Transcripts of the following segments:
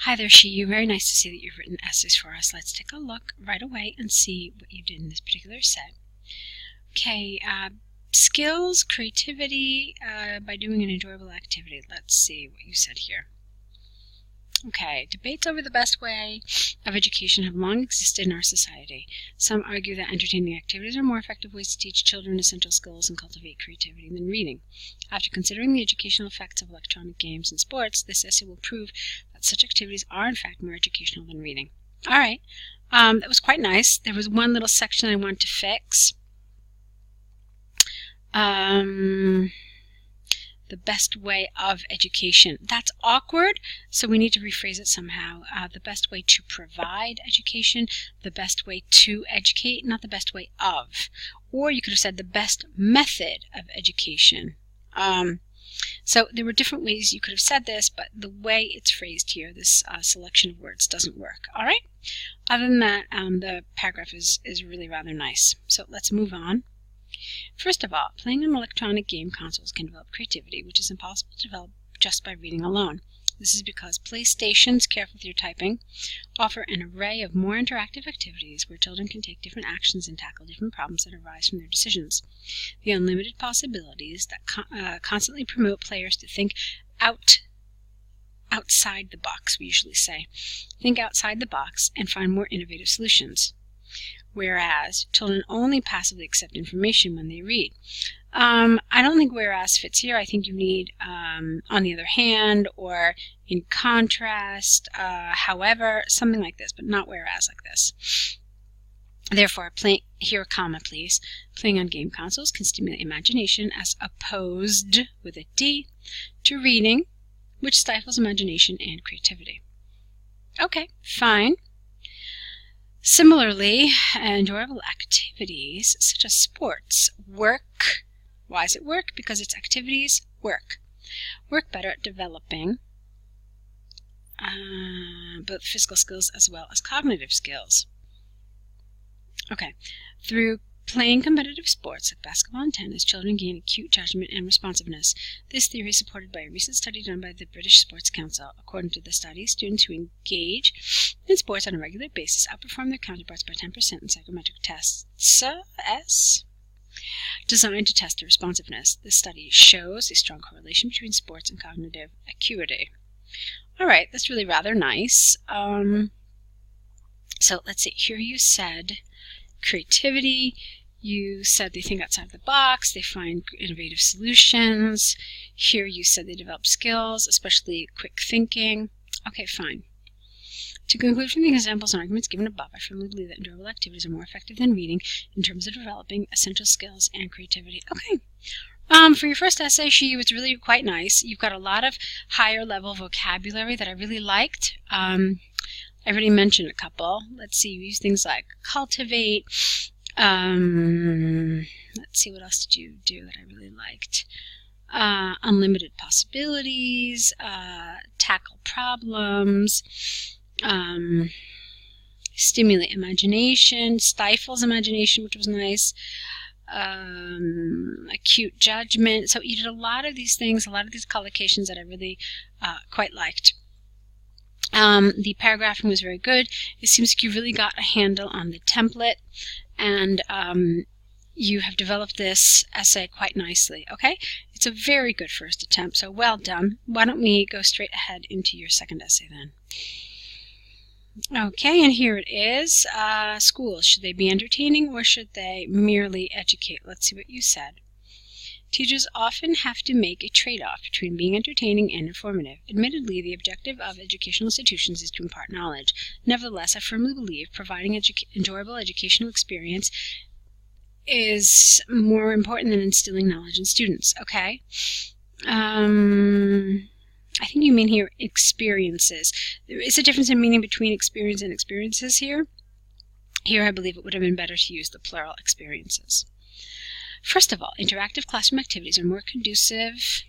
Hi there, Shiyu. Very nice to see that you've written essays for us. Let's take a look right away and see what you did in this particular set. Okay, skills, creativity, by doing an enjoyable activity. Let's see what you said here. Okay, debates over the best way of education have long existed in our society. Some argue that entertaining activities are more effective ways to teach children essential skills and cultivate creativity than reading. After considering the educational effects of electronic games and sports, this essay will prove that such activities are in fact more educational than reading. All right, that was quite nice. There was one little section I wanted to fix. The best way of education. That's awkward, so we need to rephrase it somehow. The best way to provide education, the best way to educate, not the best way of. Or you could have said the best method of education. So there were different ways you could have said this, but the way it's phrased here, this selection of words, doesn't work. All right? Other than that, the paragraph is really rather nice. So let's move on. First of all, playing on electronic game consoles can develop creativity, which is impossible to develop just by reading alone. This is because PlayStations, careful with your typing, offer an array of more interactive activities where children can take different actions and tackle different problems that arise from their decisions. The unlimited possibilities that constantly promote players to think outside the box, we usually say. Think outside the box and find more innovative solutions. Whereas children only passively accept information when they read. I don't think whereas fits here. I think you need on the other hand or in contrast, however, something like this, but not whereas like this. Therefore, here, comma, please. Playing on game consoles can stimulate imagination as opposed, with a D, to reading, which stifles imagination and creativity. Okay, fine. Similarly, enjoyable activities such as sports work. Why does it work? Because its activities work better at developing both physical skills as well as cognitive skills. Okay, through playing competitive sports like basketball and tennis, children gain acute judgment and responsiveness. This theory is supported by a recent study done by the British Sports Council. According to the study, students who engage in sports on a regular basis outperform their counterparts by 10% in psychometric tests designed to test their responsiveness. This study shows a strong correlation between sports and cognitive acuity. All right, that's really rather nice. So let's see. Here you said creativity. You said they think outside the box, they find innovative solutions. Here you said they develop skills, especially quick thinking. Okay, fine. To conclude from the examples and arguments given above, I firmly believe that enjoyable activities are more effective than reading in terms of developing essential skills and creativity. Okay. For your first essay, Shiyu, it's really quite nice. You've got a lot of higher level vocabulary that I really liked. I already mentioned a couple. Let's see, you use things like cultivate. Let's see, what else did you do that I really liked? Unlimited possibilities, tackle problems, stimulate imagination, stifles imagination, which was nice, acute judgment. So you did a lot of these things, a lot of these collocations that I really quite liked. The paragraphing was very good. It seems like you really got a handle on the template, and you have developed this essay quite nicely. Okay, it's a very good first attempt, so well done. Why don't we go straight ahead into your second essay then? Okay, and here it is. Schools, should they be entertaining or should they merely educate? Let's see what you said. Teachers often have to make a trade-off between being entertaining and informative. Admittedly, the objective of educational institutions is to impart knowledge. Nevertheless, I firmly believe providing enjoyable educational experience is more important than instilling knowledge in students. Okay? I think you mean here experiences. There is a difference in meaning between experience and experiences here. Here, I believe it would have been better to use the plural experiences. First of all, interactive classroom activities are more conducive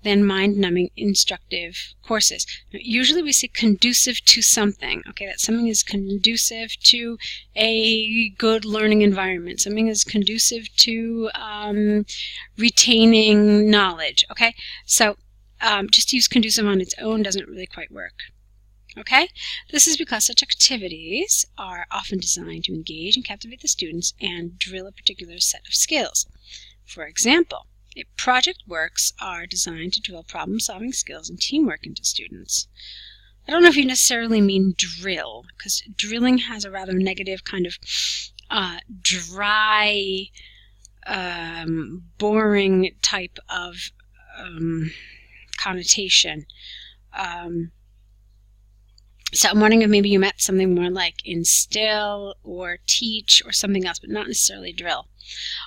than mind-numbing instructive courses. Now, usually we say conducive to something. Okay, that something is conducive to a good learning environment. Something is conducive to retaining knowledge. Okay, so just to use conducive on its own doesn't really quite work. Okay, this is because such activities are often designed to engage and captivate the students and drill a particular set of skills. For example, project works are designed to drill problem-solving skills and teamwork into students. I don't know if you necessarily mean drill, because drilling has a rather negative kind of dry, boring type of connotation. So I'm wondering if maybe you meant something more like instill or teach or something else, but not necessarily drill.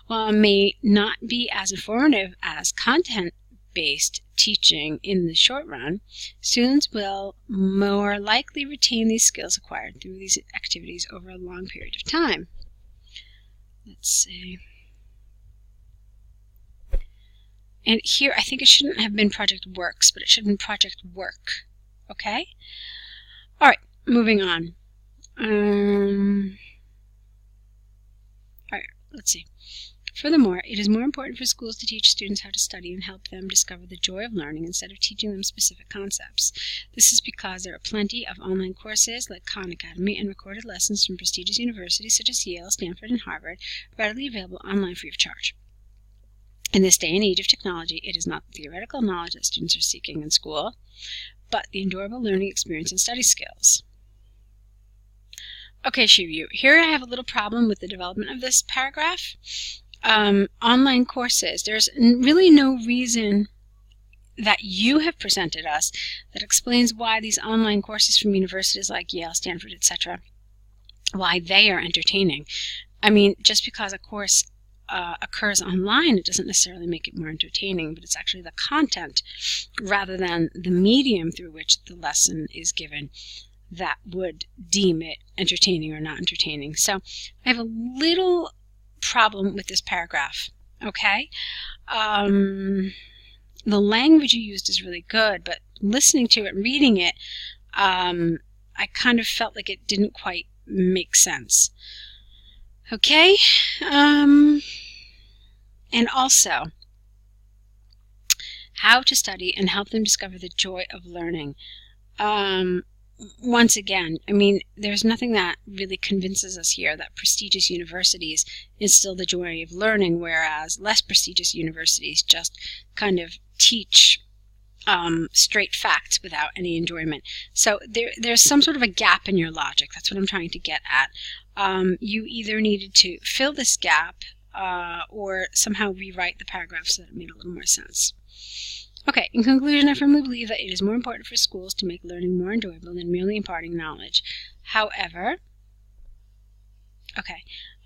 While it may not be as informative as content-based teaching in the short run, students will more likely retain these skills acquired through these activities over a long period of time. Let's see. And here I think it shouldn't have been project works, but it should have been project work. Okay? All right, moving on. All right, let's see. Furthermore, it is more important for schools to teach students how to study and help them discover the joy of learning instead of teaching them specific concepts. This is because there are plenty of online courses like Khan Academy and recorded lessons from prestigious universities such as Yale, Stanford, and Harvard readily available online free of charge. In this day and age of technology, it is not the theoretical knowledge that students are seeking in school, but the enjoyable learning experience and study skills. Okay, Shiyu, here I have a little problem with the development of this paragraph. Online courses, there's really no reason that you have presented us that explains why these online courses from universities like Yale, Stanford, etc., why they are entertaining. I mean, just because a course occurs online, it doesn't necessarily make it more entertaining, but it's actually the content rather than the medium through which the lesson is given that would deem it entertaining or not entertaining. So I have a little problem with this paragraph, okay? The language you used is really good, but listening to it and reading it, I kind of felt like it didn't quite make sense. Okay? And also, how to study and help them discover the joy of learning. Once again, I mean, there's nothing that really convinces us here that prestigious universities instill the joy of learning, whereas less prestigious universities just kind of teach straight facts without any enjoyment. So there's some sort of a gap in your logic. That's what I'm trying to get at. You either needed to fill this gap or somehow rewrite the paragraph so that it made a little more sense. Okay, in conclusion, I firmly believe that it is more important for schools to make learning more enjoyable than merely imparting knowledge. However,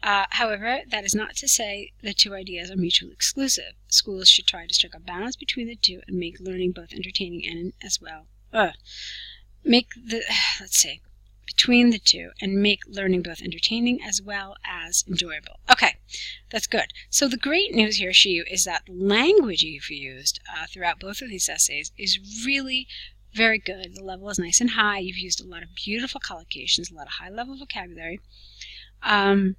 that is not to say the two ideas are mutually exclusive. Schools should try to strike a balance between the two and make learning both entertaining and as well. Between the two and make learning both entertaining as well as enjoyable. Okay, that's good. So the great news here, Shiyu, is that the language you've used throughout both of these essays is really very good. The level is nice and high. You've used a lot of beautiful collocations, a lot of high-level vocabulary. There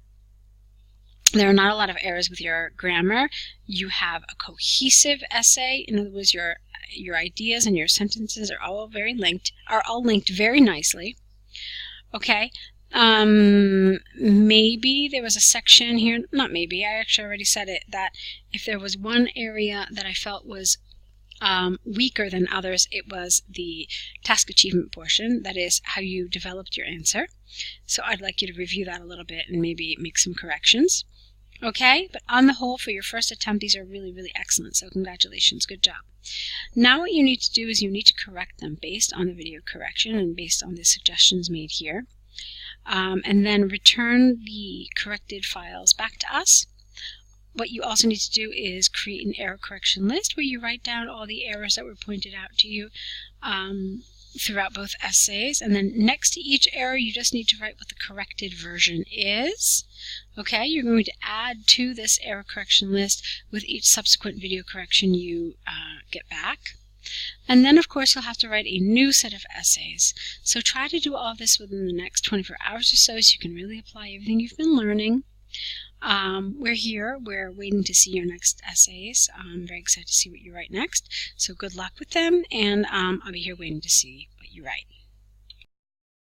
are not a lot of errors with your grammar. You have a cohesive essay. In other words, your ideas and your sentences are all linked very nicely. Okay, maybe there was a section here, not maybe, I actually already said it, that if there was one area that I felt was weaker than others, it was the task achievement portion, that is how you developed your answer. So I'd like you to review that a little bit and maybe make some corrections. Okay, but on the whole, for your first attempt, these are really, really excellent, so congratulations, good job. Now what you need to do is you need to correct them based on the video correction and based on the suggestions made here, and then return the corrected files back to us. What you also need to do is create an error correction list where you write down all the errors that were pointed out to you throughout both essays, and then next to each error you just need to write what the corrected version is. Okay, you're going to add to this error correction list with each subsequent video correction you get back. And then of course you'll have to write a new set of essays. So try to do all this within the next 24 hours or so you can really apply everything you've been learning. We're waiting to see your next essays. I'm very excited to see what you write next. So good luck with them, and I'll be here waiting to see what you write.